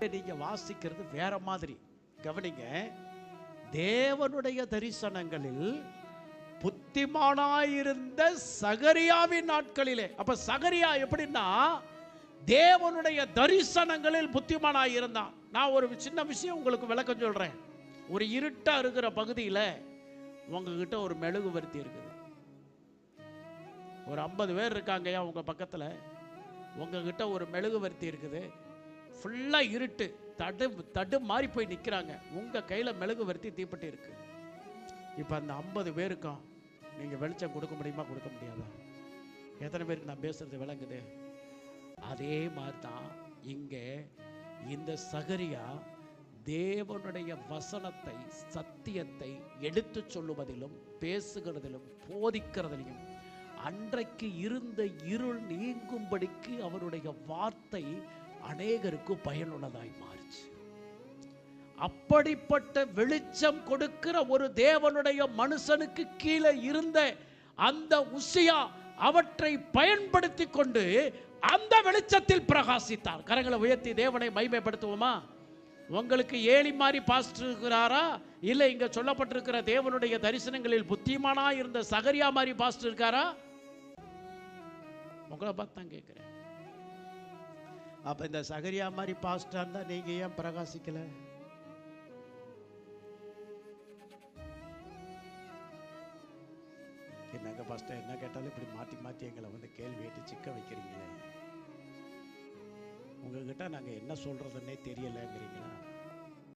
நீங்க வாசிக்கிறது வேற மாதிரி கவனிங்க. தேவனுடைய தரிசனங்களில் புத்திமானாயிருந்த சகரியாவின் நாட்களிலே. அப்ப சகரியா எப்படின்னா தேவனுடைய தரிசனங்களில் புத்திமானாயிருந்தான். நான் ஒரு சின்ன விஷயம் உங்களுக்கு விளக்கம் சொல்றேன். ஒரு இருட்டா இருக்கிற பகுதியில் உங்ககிட்ட ஒரு மெழுகுவர்த்தி இருக்குது. ஒரு 50 பேர் இருக்காங்கயா உங்க பக்கத்தில், உங்ககிட்ட ஒரு மெழுகுவர்த்தி இருக்குது. ஃபுல்லாக இருட்டு, தடு மாறி போய் நிற்கிறாங்க. உங்கள் கையில் மெழுகுவர்த்தி தீப்பெட்டி இருக்கு. இப்போ அந்த 50 பேருக்கும் நீங்கள் வெளிச்சம் கொடுக்க முடியுமா, கொடுக்க முடியாதா? எத்தனை பேருக்கு நான் பேசுறது விளங்குது? அதே மாதிரி தான் இங்கே இந்த சகரியா தேவனுடைய வசனத்தை, சத்தியத்தை எடுத்து சொல்லுவதிலும் பேசுகிறதிலும் போதிக்கிறதிலும் அன்றைக்கு இருந்த இருள் நீங்கும்படிக்கு அவருடைய வார்த்தை அநேகருக்கு பயனுள்ளதாய் மாறிச்சு. அப்படிப்பட்ட வெளிச்சம் கொடுக்கிற ஒரு தேவனுடைய மனுஷனுக்கு கீழே இருந்த அந்த உசியா அவற்றை பயன்படுத்தி கொண்டு அந்த வெளிச்சத்தில் பிரகாசித்தார். கரங்களை உயர்த்தி தேவனை மகிமைப்படுத்துவோமா? உங்களுக்கு ஏலி மாதிரி பாஸ்டர் இருக்கிறாரா, இல்லை இங்க சொல்லப்பட்டிருக்கிற தேவனுடைய தரிசனங்களில் புத்திமானா இருந்த சகரியா மாதிரி பாஸ்டர் இருக்காரா? உங்களை பார்த்து தான் கேட்கிறேன். அப்ப இந்த சகரியா மாதிரி பாஸ்டர் இருந்தா நீங்க ஏன் பிரகாசிக்கல? என்னங்க பாஸ்டர், என்ன கேட்டாலும் இப்படி மாற்றி மாற்றி எங்களை வந்து கேள்வி கேட்டு சிக்க வைக்கிறீங்களே, உங்ககிட்ட நாங்கள் என்ன சொல்றதுன்னே தெரியலைங்கிறீங்களா?